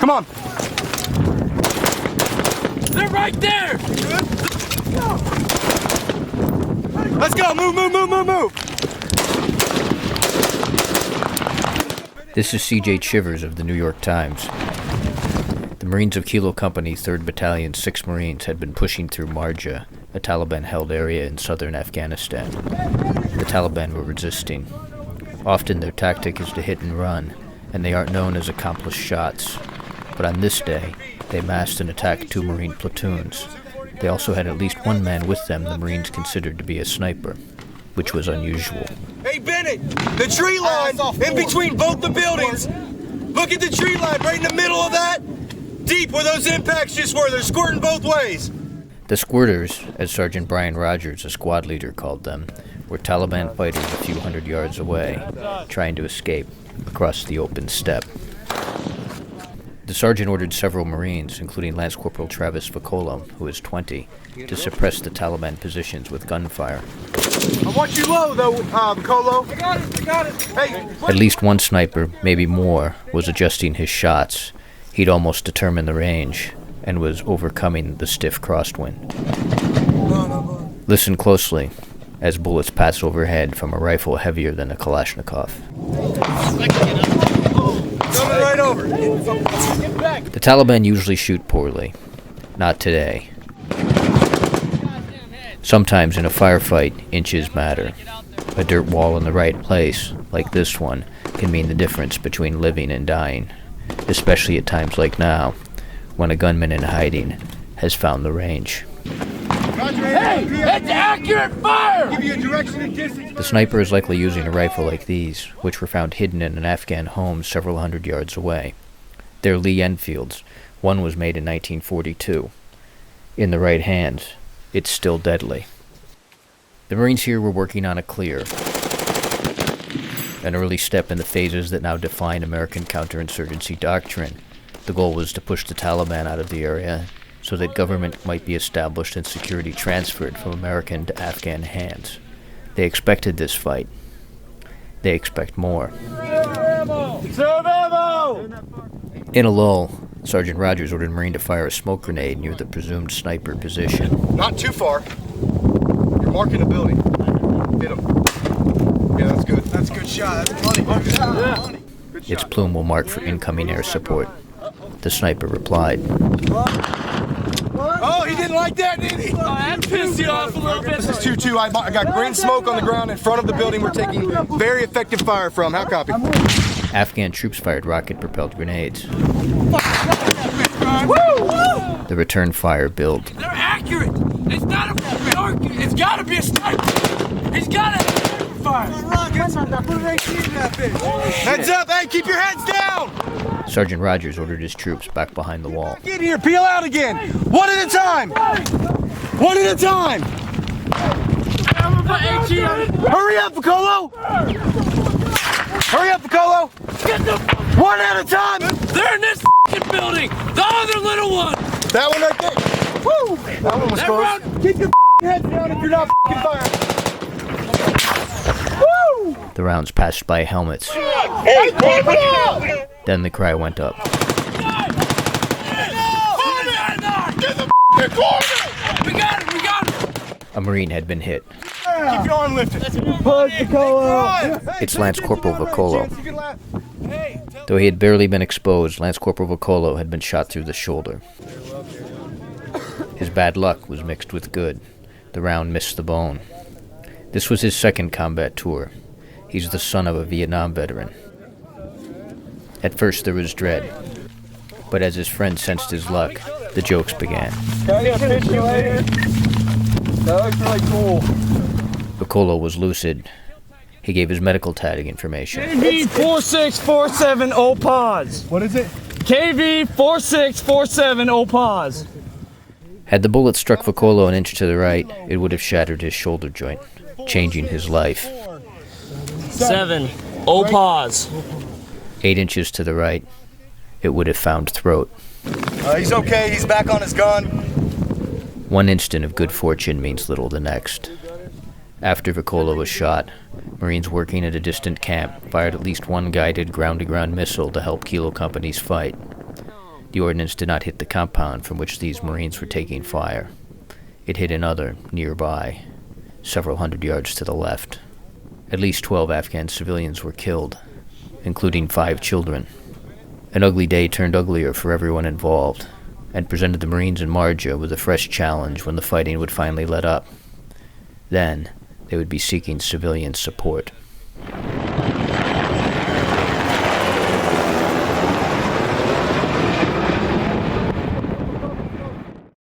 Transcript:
Come on. They're right there! Let's go, move. This is C.J. Chivers of the New York Times. The Marines of Kilo Company, 3rd Battalion, 6 Marines had been pushing through Marjah, a Taliban-held area in southern Afghanistan. The Taliban were resisting. Often their tactic is to hit and run, and they aren't known as accomplished shots. But on this day, they massed and attacked 2 Marine platoons. They also had at least one man with them the Marines considered to be a sniper, which was unusual. Hey, Bennett, the tree line in between both the buildings. Look at the tree line right in the middle of that. Deep where those impacts just were. They're squirting both ways. The squirters, as Sergeant Brian Rogers, a squad leader, called them, were Taliban fighters a few hundred yards away, trying to escape across the open steppe. The sergeant ordered several Marines, including Lance Corporal Travis Vicolo, who was 20, to suppress the Taliban positions with gunfire. I want you low, though, Vicolo. I got it. Hey. At least one sniper, maybe more, was adjusting his shots. He'd almost determined the range and was overcoming the stiff crosswind. Listen closely as bullets pass overhead from a rifle heavier than a Kalashnikov. Coming right over. The Taliban usually shoot poorly. Not today. Sometimes in a firefight, inches matter. A dirt wall in the right place, like this one, can mean the difference between living and dying, especially at times like now, when a gunman in hiding has found the range. Hey, it's accurate fire! Give you a direction and distance. The sniper is likely using a rifle like these, which were found hidden in an Afghan home several hundred yards away. They're Lee Enfields. One was made in 1942. In the right hands, it's still deadly. The Marines here were working on a clear, an early step in the phases that now define American counterinsurgency doctrine. The goal was to push the Taliban out of the area so that government might be established and security transferred from American to Afghan hands. They expected this fight. They expect more. In a lull, Sergeant Rogers ordered a Marine to fire a smoke grenade near the presumed sniper position. Not too far. You're marking the building. Hit him. Yeah, that's good. That's a good shot. That's money. Yeah. Good shot. Its plume will mark for incoming air support. The sniper replied. Oh, he didn't like that, did he? Oh, that pissed you off a little bit. This is 2-2. I got green smoke on the ground in front of the building we're taking very effective fire from. How copy? Afghan troops fired rocket-propelled grenades. The return fire built. They're accurate. It's not a target. It's got to be a sniper. He's got to have fire. Heads up. Hey, keep your heads down. Sergeant Rogers ordered his troops back behind the wall. Get here. Peel out again. One at a time. One at a time. Hurry up, Vicolo. Hurry up, Vicolo. One at a time. They're in this building. The other little one. That one right there. Woo. That one was close. Keep your head down if you're not firing. Woo. The rounds passed by helmets. Then the cry went up. We got it. A Marine had been hit. Keep your arm lifted. It's Lance Corporal Vicolo. Though he had barely been exposed, Lance Corporal Vicolo had been shot through the shoulder. His bad luck was mixed with good. The round missed the bone. This was his second combat tour. He's the son of a Vietnam veteran. At first there was dread, but as his friend sensed his luck, the jokes began. That looks really cool. Vicolo was lucid. He gave his medical tag information. KV 4647 pause. What is it? KV 4647 pause. Had the bullet struck Vicolo an inch to the right, it would have shattered his shoulder joint, changing his life. 7 pause. 8 inches to the right, it would have found throat. He's okay. He's back on his gun. One instant of good fortune means little the next. After Vicolo was shot, Marines working at a distant camp fired at least one guided ground-to-ground missile to help Kilo Company's fight. The ordnance did not hit the compound from which these Marines were taking fire. It hit another, nearby, several hundred yards to the left. At least 12 Afghan civilians were killed, including 5 children. An ugly day turned uglier for everyone involved, and presented the Marines in Marjah with a fresh challenge when the fighting would finally let up. Then, they would be seeking civilian support.